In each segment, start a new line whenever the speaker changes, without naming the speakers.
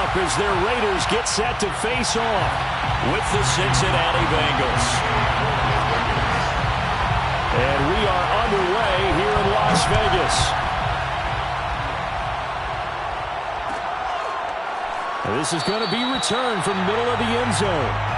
up as their Raiders get set to face off with the Cincinnati Bengals. And we are underway here in Las Vegas. This is going to be returned from the middle of the end zone.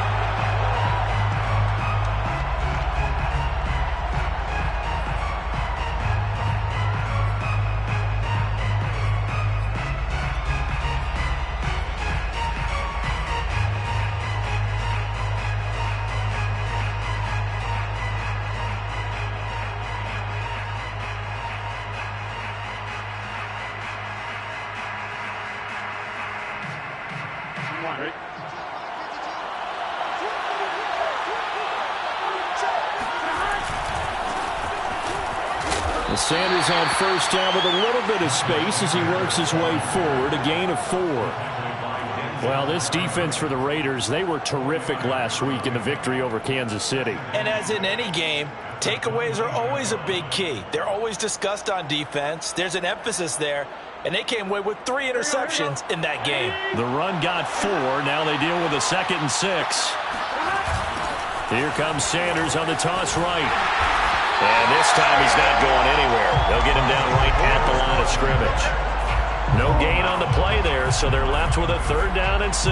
Sanders on first down with a little bit of space as he works his way forward, a gain of 4. Well, this defense for the Raiders, they were terrific last week in the victory over Kansas City.
And as in any game, takeaways are always a big key. They're always discussed on defense. There's an emphasis there, and they came away with 3 interceptions in that game.
The run got 4. Now they deal with a 2nd and 6. Here comes Sanders on the toss right. And this time he's not going anywhere. They'll get him down right at the line of scrimmage. No gain on the play there, so they're left with a 3rd down and 6.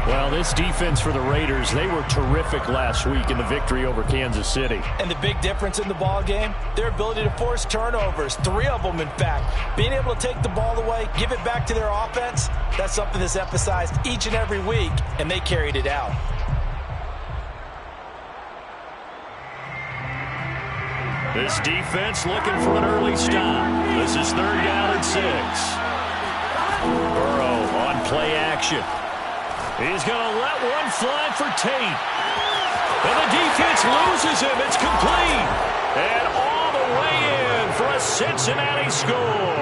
Well, this defense for the Raiders, they were terrific last week in the victory over Kansas City.
And the big difference in the ball game, their ability to force turnovers, 3 of them in fact. Being able to take the ball away, give it back to their offense, that's something that's emphasized each and every week, and they carried it out.
This defense looking for an early stop. This is 3rd down and 6. Burrow on play action. He's going to let one fly for Tate. And the defense loses him. It's complete. And all the way in for a Cincinnati score.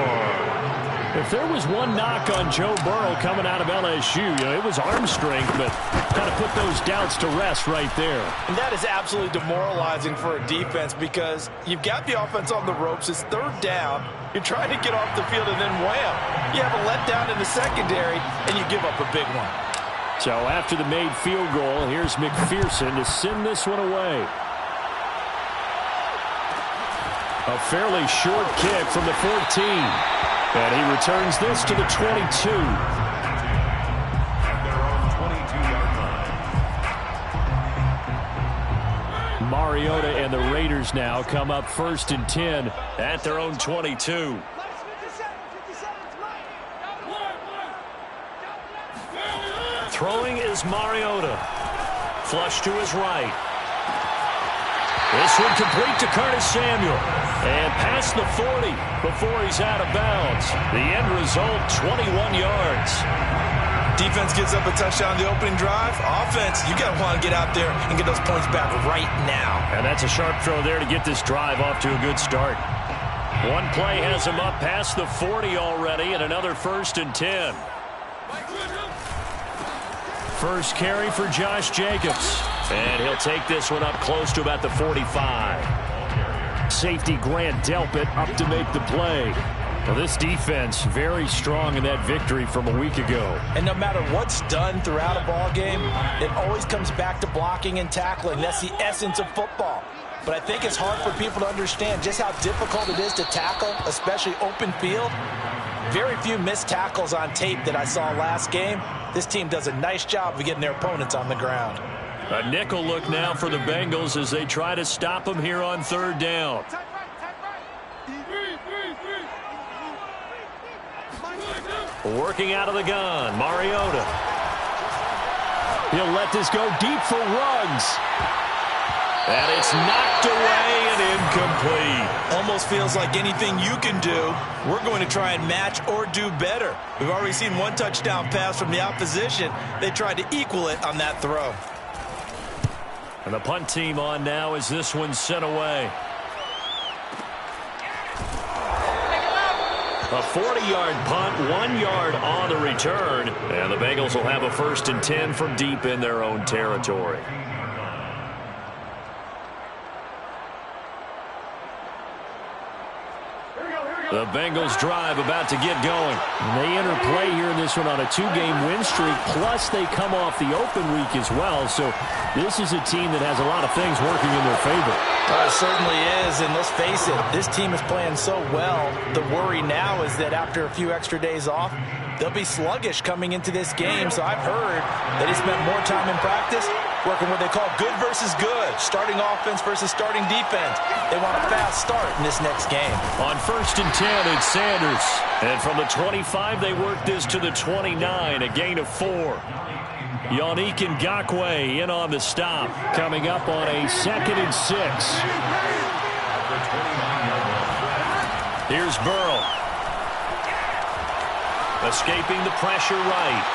If there was one knock on Joe Burrow coming out of LSU, it was arm strength, but kind of put those doubts to rest right there.
And that is absolutely demoralizing for a defense because you've got the offense on the ropes. It's 3rd down. You're trying to get off the field, and then wham, you have a letdown in the secondary, and you give up a big one.
So after the made field goal, here's McPherson to send this one away. A fairly short kick from the 14. And he returns this to the 22. Mariota and the Raiders now come up 1st and 10 at their own 22. Throwing is Mariota. Flush to his right. This one complete to Curtis Samuel. And past the 40 before he's out of bounds. The end result, 21 yards.
Defense gives up a touchdown on the opening drive. Offense, you got to want to get out there and get those points back right now.
And that's a sharp throw there to get this drive off to a good start. One play has him up past the 40 already, and another 1st and 10. First carry for Josh Jacobs. And he'll take this one up close to about the 45. Safety Grant Delpit up to make the play. Well, this defense very strong in that victory from a week ago.
And no matter what's done throughout a ball game, it always comes back to blocking and tackling. That's the essence of football. But I think it's hard for people to understand just how difficult it is to tackle, especially open field. Very few missed tackles on tape that I saw last game. This team does a nice job of getting their opponents on the ground.
A nickel look now for the Bengals as they try to stop them here on 3rd down. Working out of the gun, Mariota. He'll let this go deep for Ruggs. And it's knocked away and incomplete.
Almost feels like anything you can do, we're going to try and match or do better. We've already seen one touchdown pass from the opposition. They tried to equal it on that throw.
And the punt team on now as this one's sent away. A 40-yard punt, 1 yard on the return. And the Bengals will have a 1st and 10 from deep in their own territory. The Bengals drive about to get going.
And they enter play here in this one on a 2-game win streak, plus they come off the open week as well. So this is a team that has a lot of things working in their favor.
It certainly is, and let's face it, this team is playing so well. The worry now is that after a few extra days off, they'll be sluggish coming into this game. So I've heard that he spent more time in practice working what they call good versus good, starting offense versus starting defense. They want a fast start in this next game.
On 1st and 10, it's Sanders. And from the 25, they work this to the 29, a gain of 4. Yannick Ngakoue in on the stop, coming up on a 2nd and 6. Here's Burrow. Escaping the pressure right.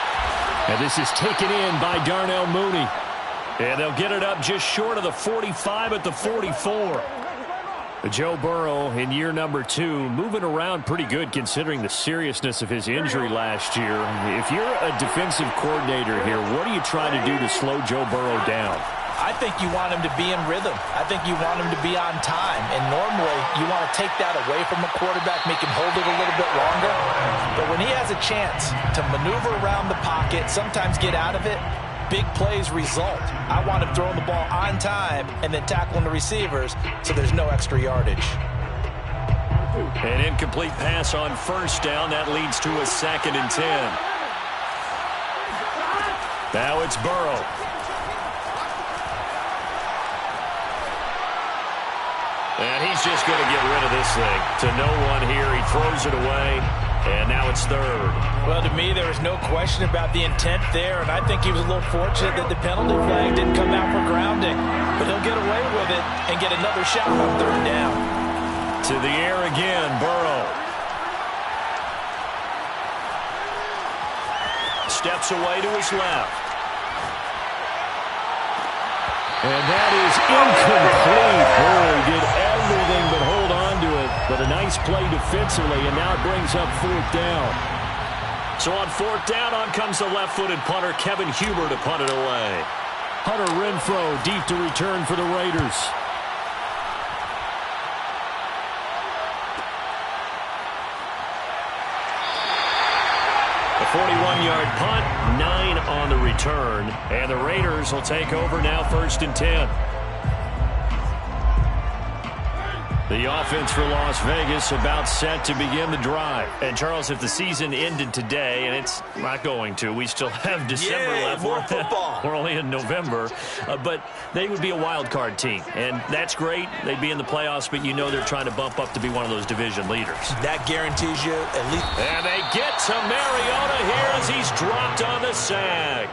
And this is taken in by Darnell Mooney.
And they'll get it up just short of the 45 at the 44.
Joe Burrow in year number 2, moving around pretty good considering the seriousness of his injury last year. If you're a defensive coordinator here, what are you trying to do to slow Joe Burrow down?
I think you want him to be in rhythm. I think you want him to be on time. And normally, you want to take that away from a quarterback, make him hold it a little bit longer. But when he has a chance to maneuver around the pocket, sometimes get out of it, big plays result. I want him throwing the ball on time and then tackling the receivers so there's no extra yardage.
An incomplete pass on 1st down. That leads to a 2nd and 10. Now it's Burrow. And he's just going to get rid of this thing. To no one here. He throws it away. And now it's 3rd.
Well, to me, there is no question about the intent there. And I think he was a little fortunate that the penalty flag didn't come out for grounding. But he'll get away with it and get another shot on 3rd down.
To the air again, Burrow. Steps away to his left.
And that is incomplete. Boy, did everything but hold on to it. But a nice play defensively, and now it brings up 4th down.
So on 4th down, on comes the left-footed punter, Kevin Huber, to punt it away.
Hunter Renfrow deep to return for the Raiders.
A 41-yard punt, 9 on the return. And the Raiders will take over now 1st and 10. The offense for Las Vegas about set to begin the drive. And, Charles, if the season ended today, and it's not going to, we still have December left.
More football.
We're only in November. But they would be a wild card team. And that's great. They'd be in the playoffs, but you know they're trying to bump up to be one of those division leaders.
That guarantees you at least.
And they get to Mariota here as he's dropped on the sack.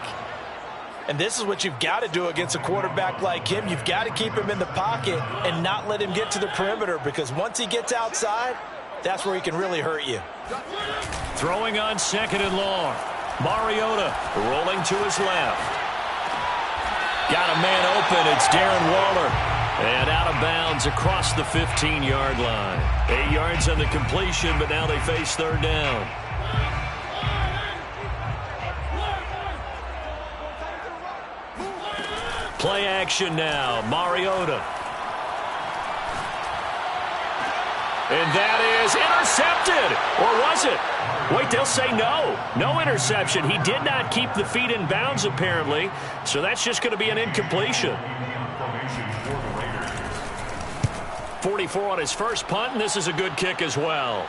And this is what you've got to do against a quarterback like him. You've got to keep him in the pocket and not let him get to the perimeter, because once he gets outside, that's where he can really hurt you.
Throwing on 2nd and long. Mariota rolling to his left. Got a man open. It's Darren Waller. And out of bounds across the 15-yard line. 8 yards on the completion, but now they face 3rd down. Play action now. Mariota. And that is intercepted. Or was it? Wait, they'll say no. No interception. He did not keep the feet in bounds, apparently. So that's just going to be an incompletion. 44 on his first punt, and this is a good kick as well.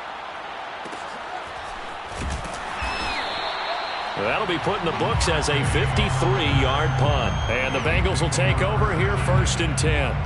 That'll be put in the books as a 53-yard punt. And the Bengals will take over here 1st and 10.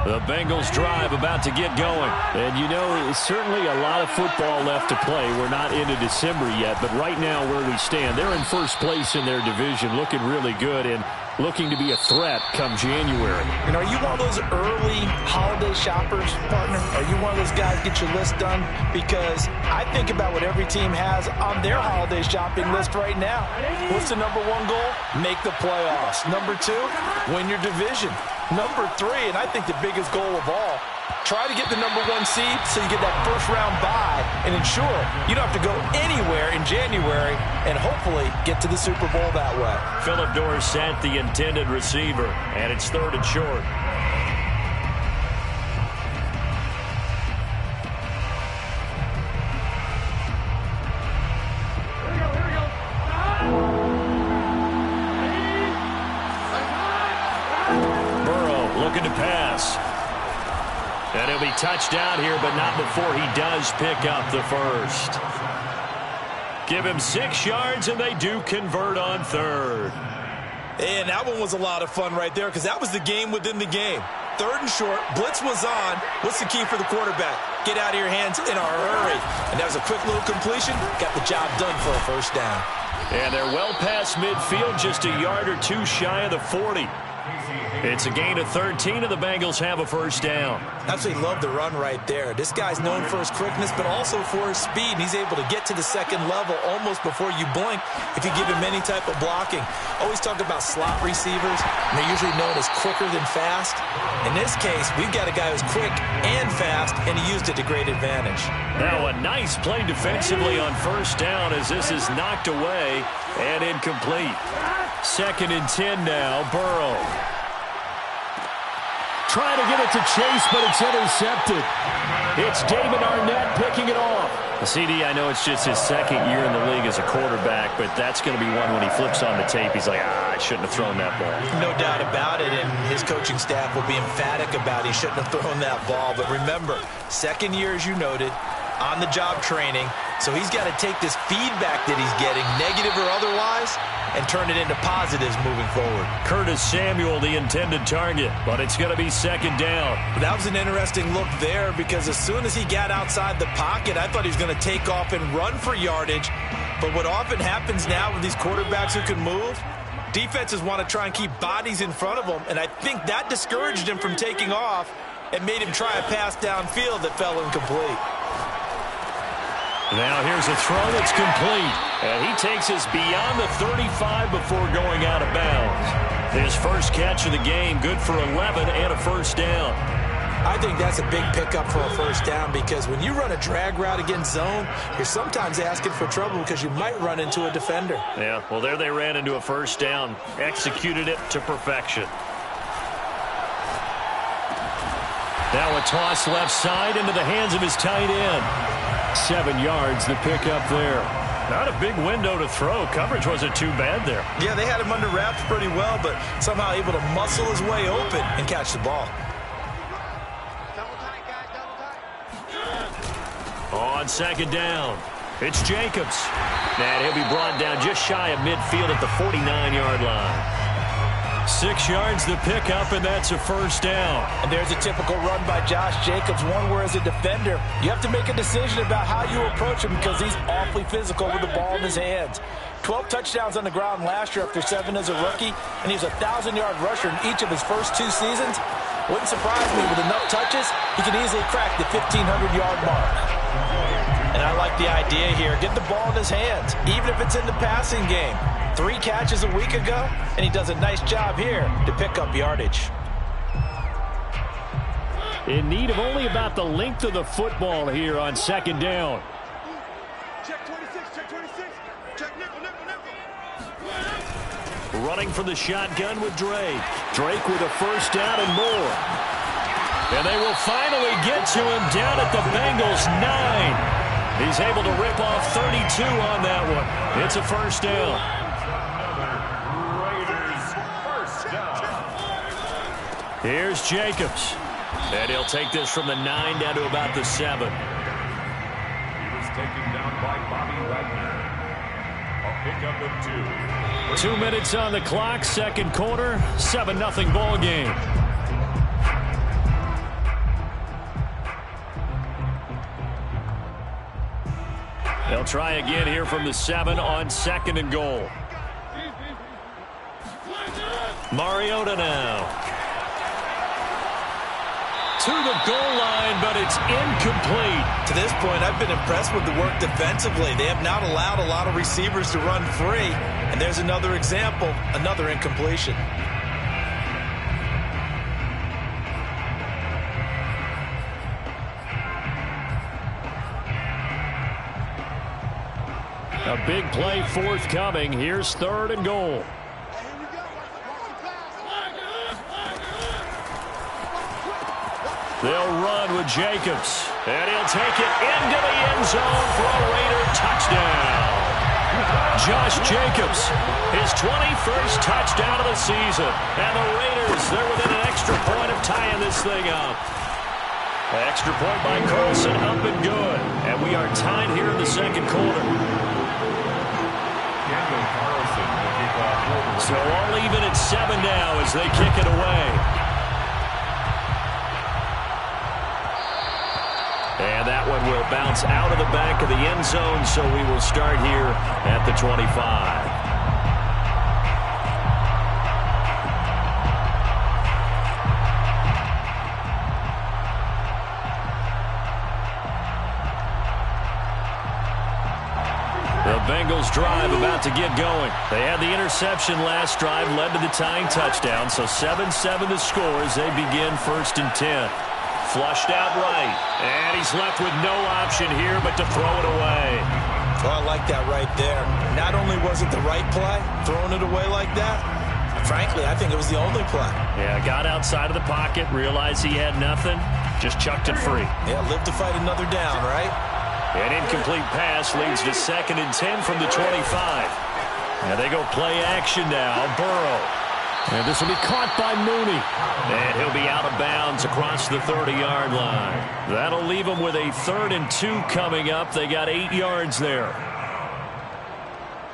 The Bengals drive about to get going.
And you know, certainly a lot of football left to play. We're not into December yet, but right now where we stand, they're in 1st place in their division, looking really good and looking to be a threat come January.
And are you one of those early holiday shoppers, partner? Are you one of those guys get your list done? Because I think about what every team has on their holiday shopping list right now. What's the #1 goal? Make the playoffs. #2, win your division. Number 3, and I think the biggest goal of all, try to get the number 1 seed so you get that first-round bye and ensure you don't have to go anywhere in January and hopefully get to the Super Bowl that way.
Phillip Dorsett, the intended receiver, and it's 3rd and short. Looking to pass. And he'll be touchdown here, but not before he does pick up the first. Give him 6 yards, and they do convert on 3rd.
And that one was a lot of fun right there because that was the game within the game. 3rd and short, blitz was on. What's the key for the quarterback? Get out of your hands in a hurry. And that was a quick little completion. Got the job done for a first down.
And they're well past midfield, just a yard or 2 shy of the 40. It's a gain of 13, and the Bengals have a first down.
Absolutely love the run right there. This guy's known for his quickness, but also for his speed. And he's able to get to the second level almost before you blink if you give him any type of blocking. Always talk about slot receivers, and they're usually known as quicker than fast. In this case, we've got a guy who's quick and fast, and he used it to great advantage.
Now a nice play defensively on first down as this is knocked away and incomplete. 2nd and 10 now, Burrow. Trying to get it to Chase, but it's intercepted. It's David Arnett picking it off. CD, I know it's just his 2nd year in the league as a quarterback, but that's going to be one when he flips on the tape. He's like, I shouldn't have thrown that ball.
No doubt about it, and his coaching staff will be emphatic about he shouldn't have thrown that ball. But remember, 2nd year, as you noted, on-the-job training. So he's got to take this feedback that he's getting, negative or otherwise, and turn it into positives moving forward.
Curtis Samuel, the intended target, but it's going to be 2nd down.
That was an interesting look there because as soon as he got outside the pocket, I thought he was going to take off and run for yardage. But what often happens now with these quarterbacks who can move, defenses want to try and keep bodies in front of them, and I think that discouraged him from taking off and made him try a pass downfield that fell incomplete.
Now here's a throw that's complete. And he takes us beyond the 35 before going out of bounds. His first catch of the game, good for 11 and a first down.
I think that's a big pickup for a first down because when you run a drag route against zone, you're sometimes asking for trouble because you might run into a defender.
Yeah, well, there they ran into a first down. Executed it to perfection. Now a toss left side into the hands of his tight end. 7 yards, the pickup there. Not a big window to throw. Coverage wasn't too bad there.
Yeah, they had him under wraps pretty well, but somehow able to muscle his way open and catch the ball.
On 2nd down, it's Jacobs. And he'll be brought down just shy of midfield at the 49-yard line. 6 yards the pickup, and that's a first down.
And there's a typical run by Josh Jacobs, one where as a defender, you have to make a decision about how you approach him because he's awfully physical with the ball in his hands. 12 touchdowns on the ground last year after 7 as a rookie, and he was a 1,000-yard rusher in each of his first 2 seasons. Wouldn't surprise me with enough touches, he can easily crack the 1,500-yard mark. And I like the idea here. Get the ball in his hands, even if it's in the passing game. 3 catches a week ago, and he does a nice job here to pick up yardage.
In need of only about the length of the football here on 2nd down.
Check 26, check 26, check nickel, nickel, nickel.
Running from the shotgun with Drake. Drake with a first down and more. And they will finally get to him down at the Bengals 9. He's able to rip off 32 on that one. It's a first down. Here's Jacobs. And he'll take this from the 9 down to about the 7.
He was taken down by Bobby Wagner. A pickup of 2.
2 minutes on the clock, 2nd quarter, 7-0 ball game. They'll try again here from the 7 on 2nd and goal. Mariota now. To the goal line, but it's incomplete.
To this point, I've been impressed with the work defensively. They have not allowed a lot of receivers to run free. And there's another example, another incompletion.
A big play forthcoming. Here's 3rd and goal. They'll run with Jacobs. And he'll take it into the end zone for a Raider touchdown. Josh Jacobs, his 21st touchdown of the season. And the Raiders, they're within an extra point of tying this thing up. Extra point by Carlson, up and good. And we are tied here in the second quarter. So all even at 7 now as they kick it away. And that one will bounce out of the back of the end zone, so we will start here at the 25. The Bengals drive about to get going. They had the interception last drive, led to the tying touchdown, so 7-7 the score as they begin 1st and 10. Flushed out right, and he's left with no option here but to throw it away.
Oh, I like that right there. Not only was it the right play, throwing it away like that, frankly, I think it was the only play.
Yeah, got outside of the pocket, realized he had nothing, just chucked it free.
Yeah, live to fight another down, right?
An incomplete pass leads to 2nd and 10 from the 25. And they go play action now, Burrow. And this will be caught by Mooney. And he'll be out of bounds across the 30-yard line. That'll leave them with a 3rd and 2 coming up. They got 8 yards there.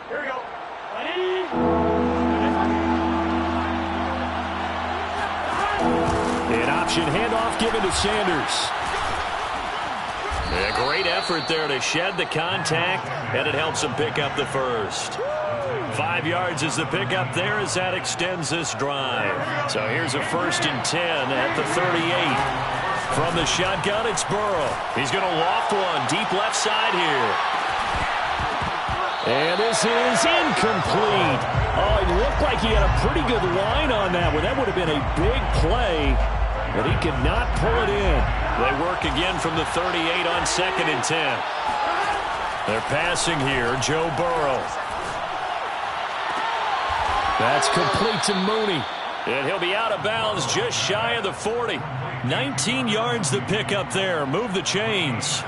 Here we go.
An option handoff given to Sanders. A great effort there to shed the contact, and it helps him pick up the first. 5 yards is the pickup there as that extends this drive. So here's a 1st and 10 at the 38. From the shotgun, it's Burrow. He's going to loft one deep left side here. And this is incomplete. Oh, it looked like he had a pretty good line on that one. That would have been a big play, but he could not pull it in. They work again from the 38 on 2nd and 10. They're passing here, Joe Burrow. That's complete to Mooney. And he'll be out of bounds just shy of the 40. 19 yards to pick up there. Move the chains.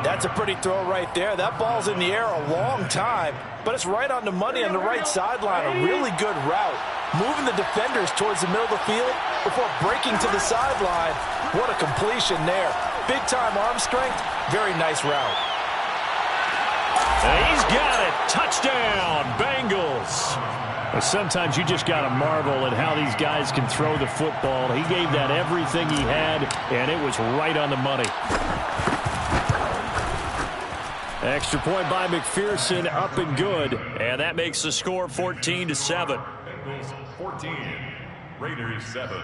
That's a pretty throw right there. That ball's in the air a long time, but it's right on the money on the right sideline. A really good route. Moving the defenders towards the middle of the field before breaking to the sideline. What a completion there. Big-time arm strength. Very nice route.
And he's got it. Touchdown, Bengals. Sometimes you just got to marvel at how these guys can throw the football. He gave that everything he had, and it was right on the money. Extra point by McPherson, up and good. And that makes the score 14-7.
Bengals 14, Raiders 7.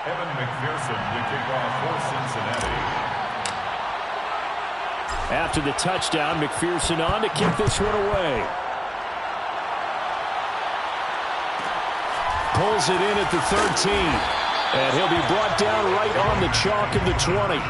Evan McPherson to kick off for Cincinnati.
After the touchdown, McPherson on to kick this one away. Pulls it in at the 13. And he'll be brought down right on the chalk of the 20.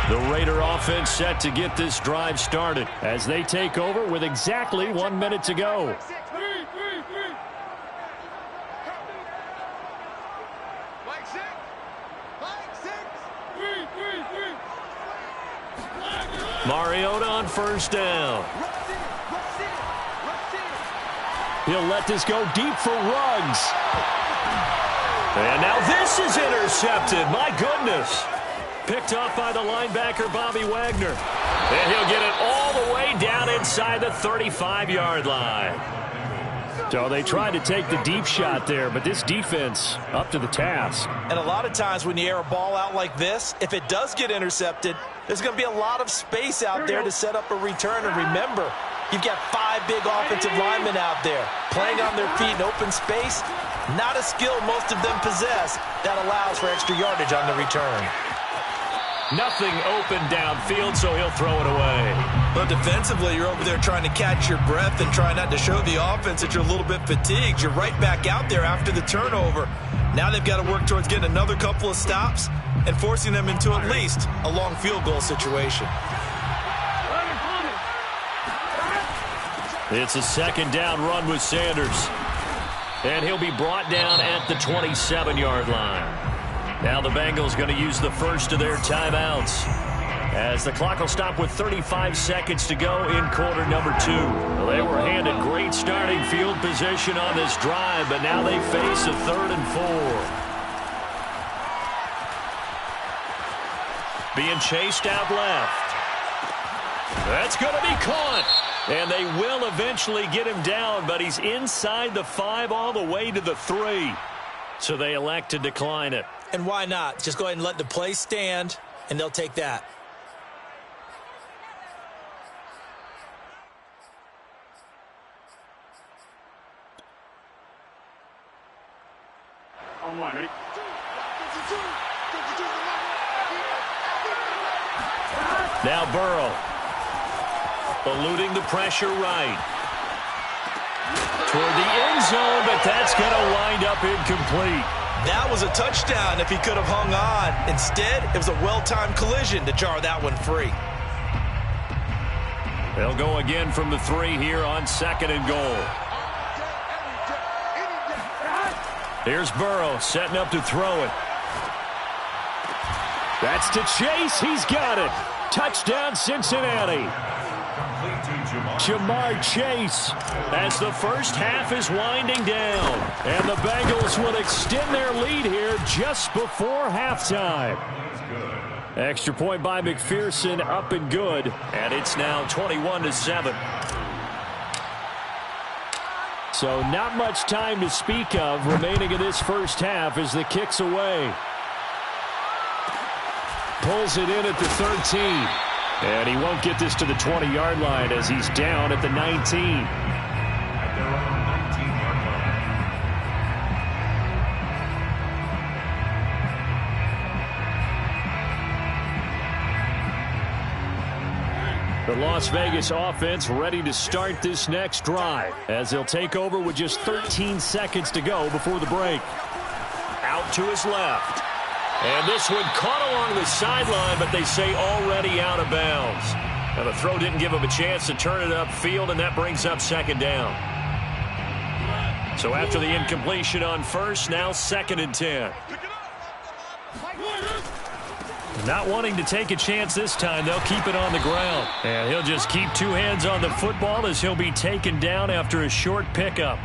The Raider offense set to get this drive started as they take over with exactly 1 minute to go. Mariota on 1st down. He'll let this go deep for Ruggs. And now this is intercepted. My goodness. Picked off by the linebacker, Bobby Wagner. And he'll get it all the way down inside the 35-yard line. So they tried to take the deep shot there, but this defense up to the task.
And a lot of times when you air a ball out like this, if it does get intercepted, there's going to be a lot of space out there to set up a return. And remember, you've got 5 big offensive linemen out there playing on their feet in open space. Not a skill most of them possess that allows for extra yardage on the return.
Nothing open downfield, so he'll throw it away.
But defensively, you're over there trying to catch your breath and try not to show the offense that you're a little bit fatigued. You're right back out there after the turnover. Now they've got to work towards getting another couple of stops and forcing them into at least a long field goal situation.
It's a second down run with Sanders. And he'll be brought down at the 27-yard line. Now the Bengals going to use the first of their timeouts, as the clock will stop with 35 seconds to go in quarter number 2. Well, they were handed great starting field position on this drive, but now they face a 3rd and 4. Being chased out left. That's going to be caught. And they will eventually get him down, but he's inside the 5 all the way to the 3. So they elect to decline it.
And why not? Just go ahead and let the play stand, and they'll take that.
Now Burrow. Eluding the pressure right. Toward the end zone, but that's going to wind up incomplete.
That was a touchdown if he could have hung on. Instead, it was a well-timed collision to jar that one free.
They'll go again from the 3 here on 2nd and goal. Here's Burrow setting up to throw it. That's to Chase. He's got it. Touchdown, Cincinnati. Jamar Chase, as the first half is winding down, and the Bengals will extend their lead here just before halftime. Extra point by McPherson, up and good, and it's now 21-7. So not much time to speak of remaining in this first half as the kick's away. Pulls it in at the 13. And he won't get this to the 20-yard line as he's down at the 19.
At their own 19-yard line.
The Las Vegas offense ready to start this next drive as they'll take over with just 13 seconds to go before the break. Out to his left. And this one caught along the sideline, but they say already out of bounds. Now the throw didn't give him a chance to turn it upfield, and that brings up 2nd down. So after the incompletion on first, now 2nd and 10. Not wanting to take a chance this time, they'll keep it on the ground. And he'll just keep 2 hands on the football as he'll be taken down after a short pickup.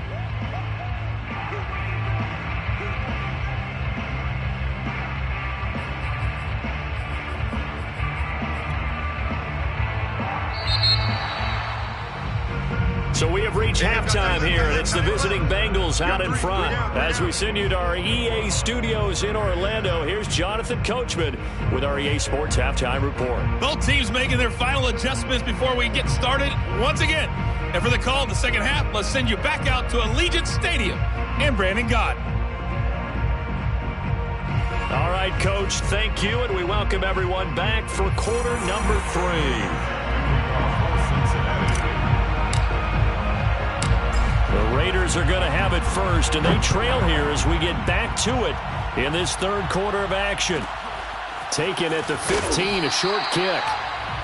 So we have reached halftime here, and it's the visiting Bengals out in front. As we send you to our EA studios in Orlando, here's Jonathan Coachman with our EA Sports Halftime Report.
Both teams making their final adjustments before we get started once again. And for the call in the second half, let's send you back out to Allegiant Stadium and Brandon Gott.
All right, Coach, thank you, and we welcome everyone back for quarter number 3. The Raiders are going to have it first, and they trail here as we get back to it in this 3rd quarter of action. Taken at the 15, a short kick.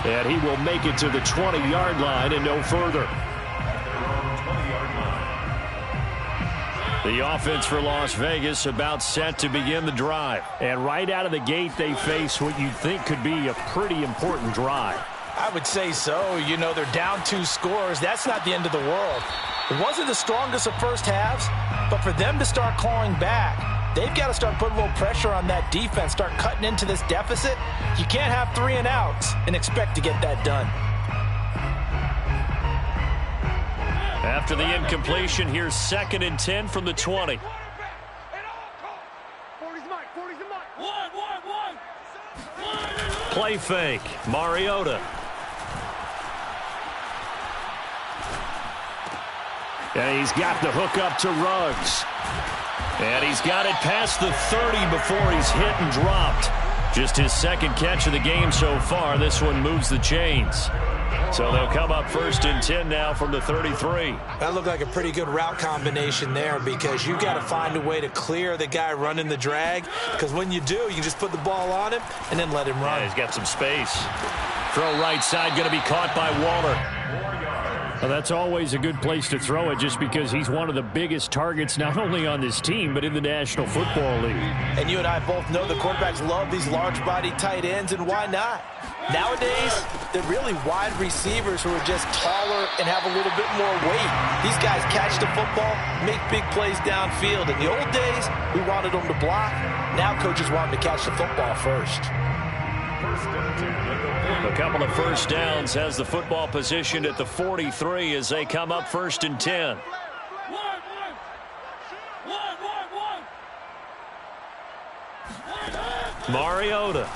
And he will make it to the 20-yard line and no further. The offense for Las Vegas about set to begin the drive. And right out of the gate, they face what you'd think could be a pretty important drive.
I would say so. You know, they're down 2 scores. That's not the end of the world. It wasn't the strongest of first halves, but for them to start clawing back, they've got to start putting a little pressure on that defense, start cutting into this deficit. You can't have 3 and outs and expect to get that done.
After the incompletion, here's 2nd and 10 from the 20. Play fake, Mariota. And he's got the hook up to Ruggs. And he's got it past the 30 before he's hit and dropped. Just his second catch of the game so far. This one moves the chains. So they'll come up 1st and 10 now from the 33.
That looked like a pretty good route combination there, because you got to find a way to clear the guy running the drag, because when you do, you can just put the ball on him and then let him run.
Yeah, he's got some space. Throw right side, going to be caught by Waller. Well, that's always a good place to throw it, just because he's one of the biggest targets not only on this team but in the National Football League.
And you and I both know the quarterbacks love these large-body tight ends, and why not? Nowadays, they're really wide receivers who are just taller and have a little bit more weight. These guys catch the football, make big plays downfield. In the old days, we wanted them to block. Now coaches want them to catch the football first.
A couple of first downs has the football positioned at the 43 as they come up 1st and 10. Mariota.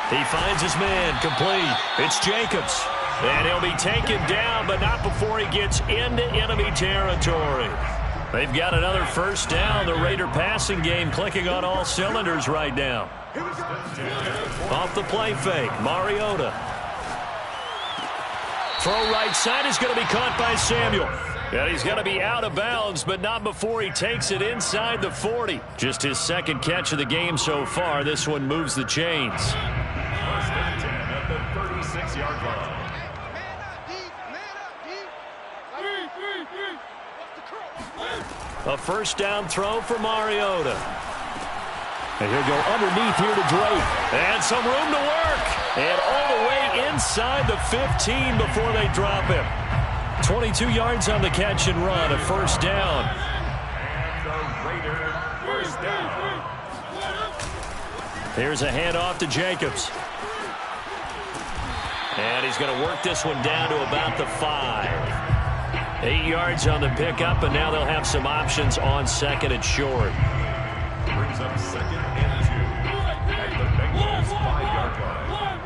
He finds his man, complete. It's Jacobs. And he'll be taken down, but not before he gets into enemy territory. They've got another first down. The Raider passing game clicking on all cylinders right now. Off the play fake, Mariota. Throw right side is going to be caught by Samuel. And he's going to be out of bounds, but not before he takes it inside the 40. Just his second catch of the game so far. This one moves the chains.
1st and 10 at the 36-yard line.
A first down throw for Mariota. And he'll go underneath here to Drake. And some room to work. And all the way inside the 15 before they drop him. 22 yards on the catch and run, a first down.
And the Raider first down.
Here's a handoff to Jacobs. And he's going to work this one down to about the 5. 8 yards on the pickup, and now they'll have some options on 2nd and short.
Brings up 2nd and 2 at the Bengals 5-yard line.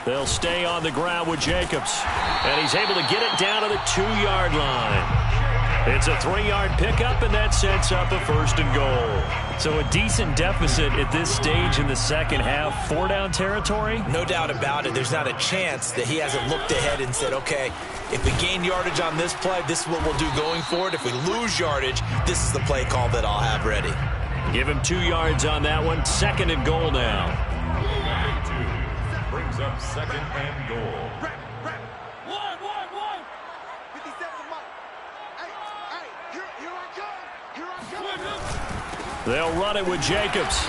They'll stay on the ground with Jacobs, and he's able to get it down to the 2-yard line. It's a 3-yard pickup, and that sets up a 1st and goal. So a decent deficit at this stage in the second half. 4-down territory?
No doubt about it. There's not a chance that he hasn't looked ahead and said, okay, if we gain yardage on this play, this is what we'll do going forward. If we lose yardage, this is the play call that I'll have ready.
Give him 2 yards on that one. 2nd and goal now.
2 brings up 2nd and goal.
They'll run it with Jacobs.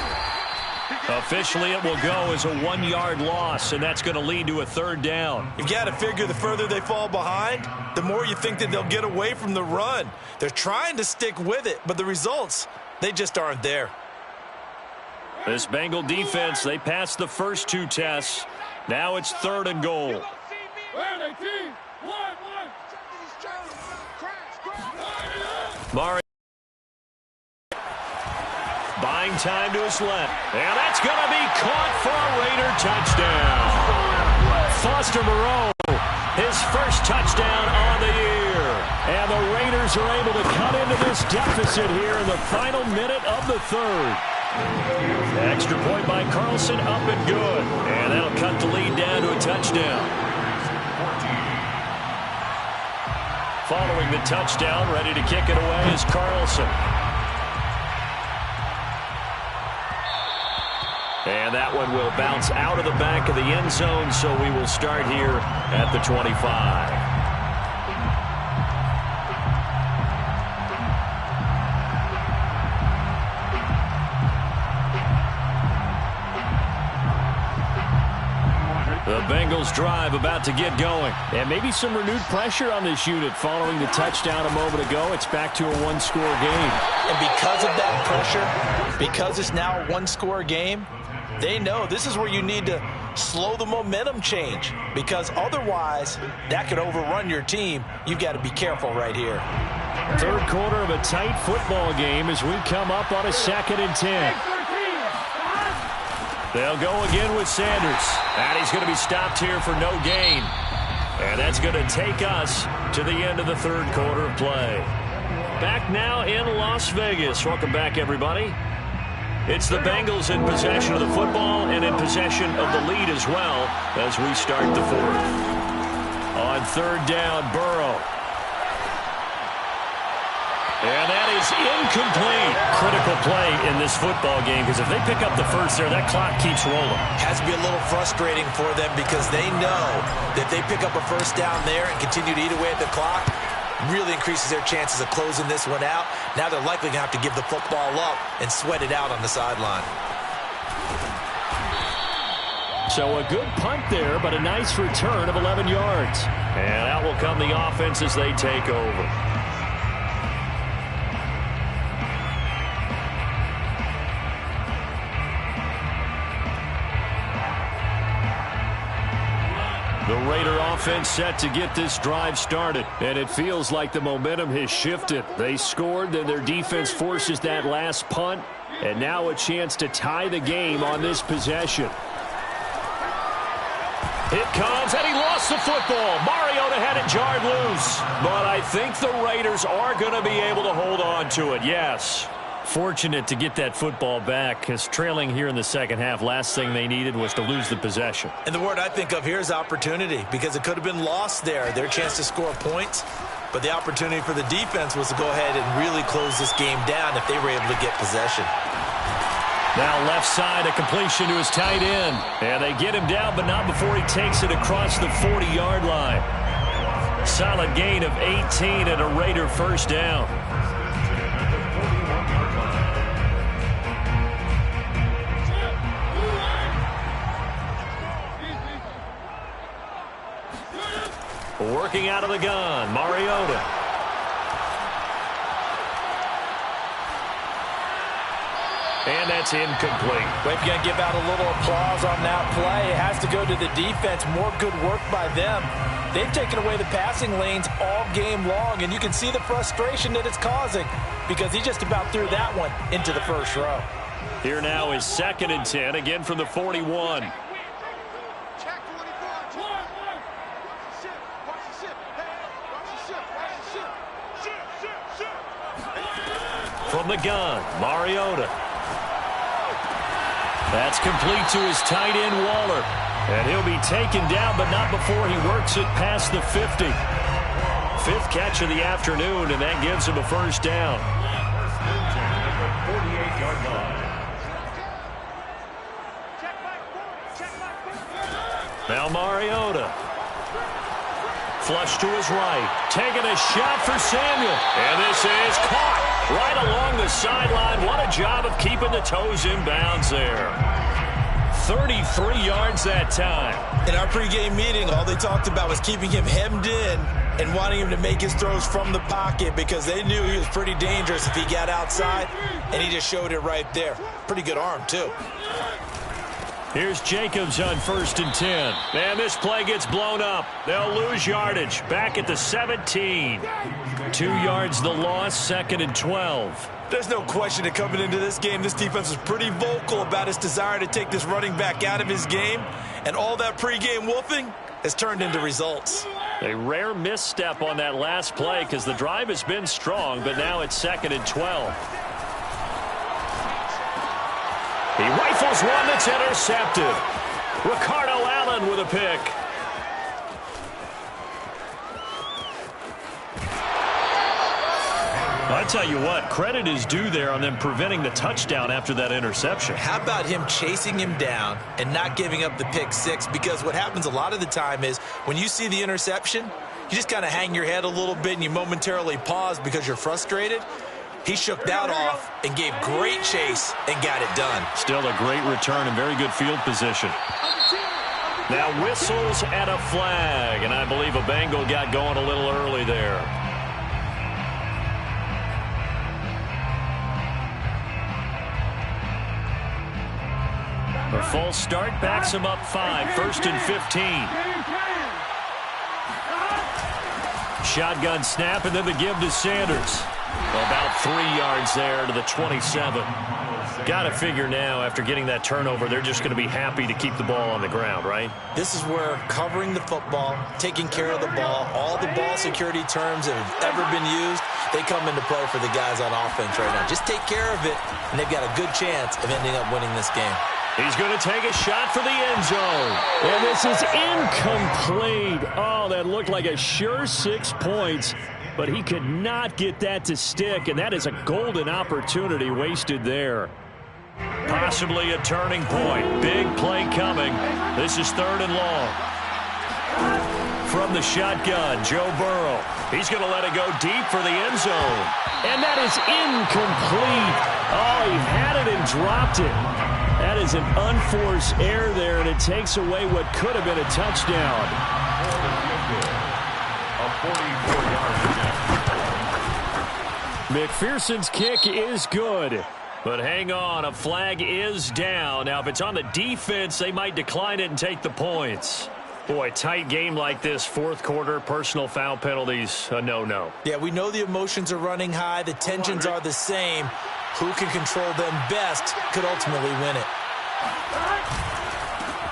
Officially, it will go as a 1-yard loss, and that's going to lead to a 3rd down.
You've got to figure the further they fall behind, the more you think that they'll get away from the run. They're trying to stick with it, but the results, they just aren't there.
This Bengal defense, they passed the first 2 tests. Now it's 3rd and goal. Murray. Buying time to his left. And that's going to be caught for a Raider touchdown. Foster Moreau, his first touchdown on the year. And the Raiders are able to cut into this deficit here in the final minute of the 3rd. Extra point by Carlson, up and good. And that'll cut the lead down to a touchdown. Following the touchdown, ready to kick it away is Carlson. And that one will bounce out of the back of the end zone, so we will start here at the 25. The Bengals drive about to get going. And maybe some renewed pressure on this unit following the touchdown a moment ago. It's back to a 1-score game.
And because of that pressure, because it's now a 1-score game, they know this is where you need to slow the momentum change, because otherwise that could overrun your team. You've got to be careful right here.
3rd quarter of a tight football game as we come up on a 2nd and 10. They'll go again with Sanders. And he's going to be stopped here for no gain. And that's going to take us to the end of the 3rd quarter of play. Back now in Las Vegas. Welcome back, everybody. It's the Bengals in possession of the football and in possession of the lead as well as we start the fourth. On third down, Burrow. And that is incomplete. Critical play in this football game, because if they pick up the first there, that clock keeps rolling.
Has to be a little frustrating for them because they know that if they pick up a first down there and continue to eat away at the clock, really increases their chances of closing this one out. Now they're likely going to have to give the football up and sweat it out on the sideline.
So a good punt there, but a nice return of 11 yards. And out will come the offense as they take over. The Raider offense set to get this drive started, and it feels like the momentum has shifted. They scored, then their defense forces that last punt, and now a chance to tie the game on this possession. It comes, and he lost the football. Mariota had it jarred loose, but I think the Raiders are going to be able to hold on to it, yes. Fortunate to get that football back, because trailing here in the second half, last thing they needed was to lose the possession.
And the word I think of here is opportunity, because it could have been lost there, their chance to score points. But the opportunity for the defense was to go ahead and really close this game down if they were able to get possession.
Now left side, a completion to his tight end. And they get him down, but not before he takes it across the 40-yard line. Solid gain of 18 and a Raider first down. Working out of the gun, Mariota. And that's incomplete.
But if you're going to give out a little applause on that play, it has to go to the defense. More good work by them. They've taken away the passing lanes all game long, and you can see the frustration that it's causing because he just about threw that one into the first row.
Here now is 2nd and 10, again from the 41. From the gun, Mariota. That's complete to his tight end, Waller. And he'll be taken down, but not before he works it past the 50. 5th catch of the afternoon, and that gives him a first down. Now Mariota. Flush to his right. Taking a shot for Samuel. And this is caught right along the sideline. What a job of keeping the toes in bounds there. 33 yards that time.
In our pregame meeting, all they talked about was keeping him hemmed in and wanting him to make his throws from the pocket because they knew he was pretty dangerous if he got outside, and he just showed it right there. Pretty good arm, too.
Here's Jacobs on 1st and 10. And this play gets blown up. They'll lose yardage. Back at the 17. 2 yards the loss, 2nd and 12.
There's no question that coming into this game, this defense was pretty vocal about its desire to take this running back out of his game. And all that pregame wolfing has turned into results.
A rare misstep on that last play because the drive has been strong, but now it's 2nd and 12. He rifles one that's intercepted. Ricardo Allen with a pick. I tell you what, credit is due there on them preventing the touchdown after that interception.
How about him chasing him down and not giving up the pick six? Because what happens a lot of the time is when you see the interception, you just kind of hang your head a little bit and you momentarily pause because you're frustrated. He shook that off and gave great chase and got it done.
Still a great return and very good field position. Now whistles and a flag, and I believe a Bengal got going a little early there. A false start backs him up 5, 1st and 15. Shotgun snap and then the give to Sanders. About 3 yards there to the 27. Got to figure now, after getting that turnover, they're just going to be happy to keep the ball on the ground, right?
This is where covering the football, taking care of the ball, all the ball security terms that have ever been used, they come into play for the guys on offense right now. Just take care of it, and they've got a good chance of ending up winning this game.
He's going to take a shot for the end zone. And this is incomplete. Oh, that looked like a sure 6 points, but he could not get that to stick, and that is a golden opportunity wasted there. Possibly a turning point. Big play coming. This is 3rd and long. From the shotgun, Joe Burrow. He's going to let it go deep for the end zone. And that is incomplete. Oh, he had it and dropped it. That is an unforced error there, and it takes away what could have been a touchdown.
A 44-yard attempt.
McPherson's kick is good. But hang on, a flag is down. Now, if it's on the defense, they might decline it and take the points. Boy, tight game like this, 4th quarter, personal foul penalties, a no-no.
Yeah, we know the emotions are running high. The tensions are the same. Who can control them best could ultimately win it.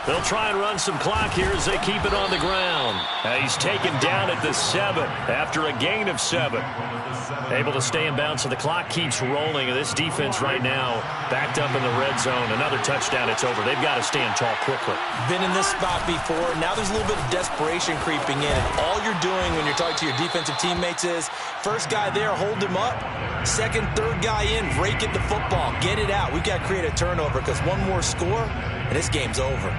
They'll try and run some clock here as they keep it on the ground. He's taken down at the 7 after a gain of 7. Able to stay in bounds, so the clock keeps rolling. And this defense right now backed up in the red zone. Another touchdown, it's over. They've got to stand tall quickly.
Been in this spot before. Now there's a little bit of desperation creeping in. And all you're doing when you're talking to your defensive teammates is, first guy there, hold him up. Second, third guy in, rake at the football. Get it out. We've got to create a turnover because one more score, and this game's over.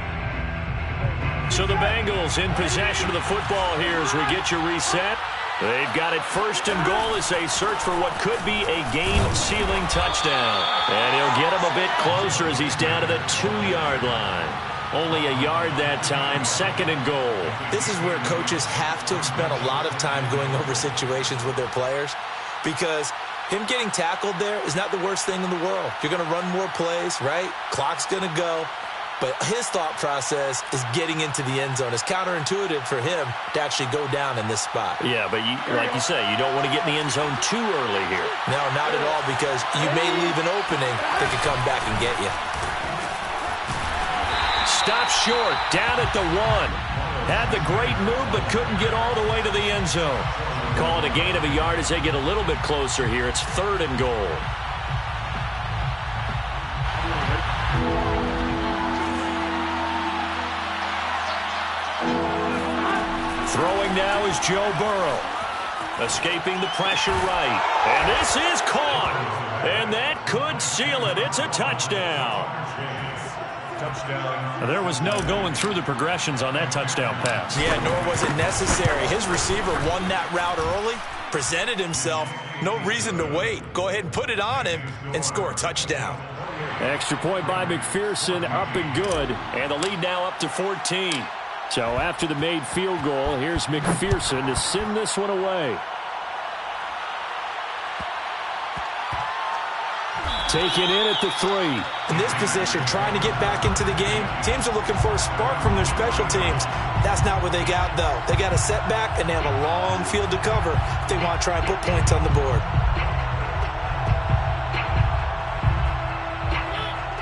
So the Bengals in possession of the football here as we get you reset. They've got it 1st and goal as they search for what could be a game-sealing touchdown. And he'll get him a bit closer as he's down to the 2-yard line. Only a yard that time, 2nd and goal.
This is where coaches have to have spent a lot of time going over situations with their players, because him getting tackled there is not the worst thing in the world. You're going to run more plays, right? Clock's going to go. But his thought process is getting into the end zone. It's counterintuitive for him to actually go down in this spot.
Yeah, but like you say, you don't want to get in the end zone too early here.
No, not at all, because you may leave an opening that could come back and get you.
Stop short, down at the 1. Had the great move, but couldn't get all the way to the end zone. Call it a gain of a yard as they get a little bit closer here. It's 3rd and goal. Throwing now is Joe Burrow. Escaping the pressure right. And this is caught. And that could seal it. It's a touchdown.
Touchdown.
There was no going through the progressions on that touchdown pass.
Yeah, nor was it necessary. His receiver won that route early, presented himself. No reason to wait. Go ahead and put it on him and score a touchdown.
Extra point by McPherson, up and good. And the lead now up to 14. So after the made field goal, here's McPherson to send this one away. Taken in at the 3.
In this position, trying to get back into the game, teams are looking for a spark from their special teams. That's not what they got, though. They got a setback, and they have a long field to cover if they want to try and put points on the board.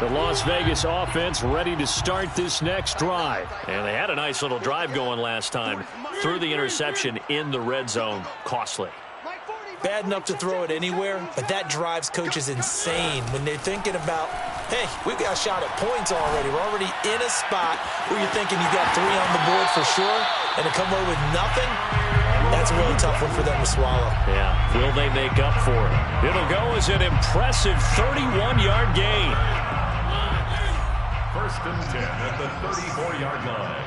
The Las Vegas offense ready to start this next drive. And they had a nice little drive going last time. Threw the interception in the red zone. Costly.
Bad enough to throw it anywhere, but that drives coaches insane when they're thinking about, hey, we've got a shot at points already. We're already in a spot where you're thinking you got 3 on the board for sure, and to come away with nothing, that's a really tough one for them to swallow.
Yeah, will they make up for it? It'll go as an impressive 31-yard gain.
1st and 10 at the 34-yard line.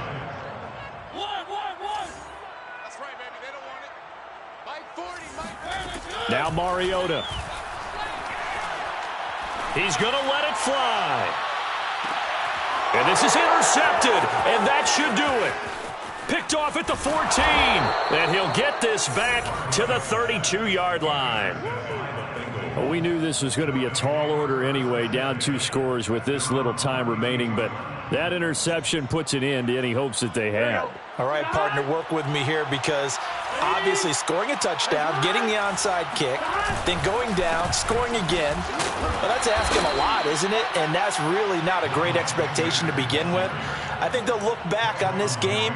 That's right, baby. They don't want it. Mike 40, Mike 40.
Now Mariota. He's going to let it fly. And this is intercepted, and that should do it. Picked off at the 14, and he'll get this back to the 32-yard line. Well, we knew this was going to be a tall order anyway, down 2 scores with this little time remaining, but that interception puts an end to any hopes that they had.
All right, partner, work with me here, because Obviously scoring a touchdown, getting the onside kick, then going down, scoring again. Well, that's asking a lot, isn't it? And that's really not a great expectation to begin with. I think they'll look back on this game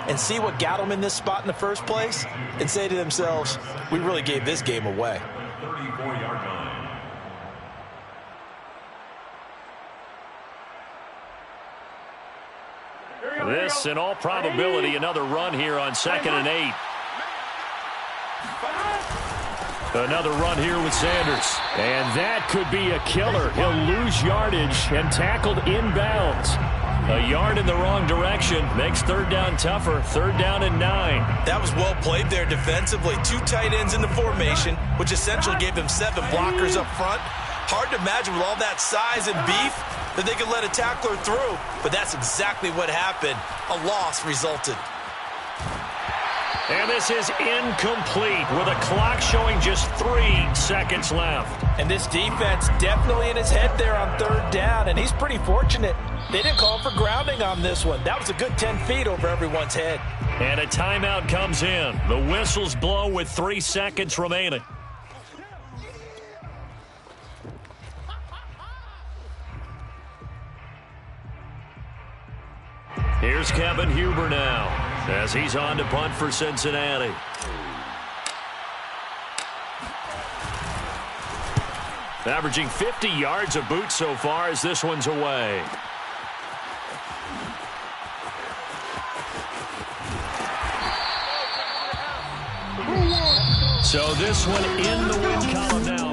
and see what got them in this spot in the first place and say to themselves, we really gave this game away.
34-yard line.
This, in all probability, another run here on 2nd and 8. Another run here with Sanders. And that could be a killer. He'll lose yardage and tackled inbounds. A yard in the wrong direction makes 3rd down tougher. 3rd down and 9.
That was well played there defensively. 2 tight ends in the formation, which essentially gave them 7 blockers up front. Hard to imagine with all that size and beef that they could let a tackler through, but that's exactly what happened. A loss resulted.
And this is incomplete with a clock showing just 3 seconds left.
And this defense definitely in his head there on 3rd down, and he's pretty fortunate. They didn't call for grounding on this one. That was a good 10 feet over everyone's head.
And a timeout comes in. The whistles blow with 3 seconds remaining. Here's Kevin Huber now as he's on to punt for Cincinnati. Averaging 50 yards a boot so far as this one's away. So this one in the win column now.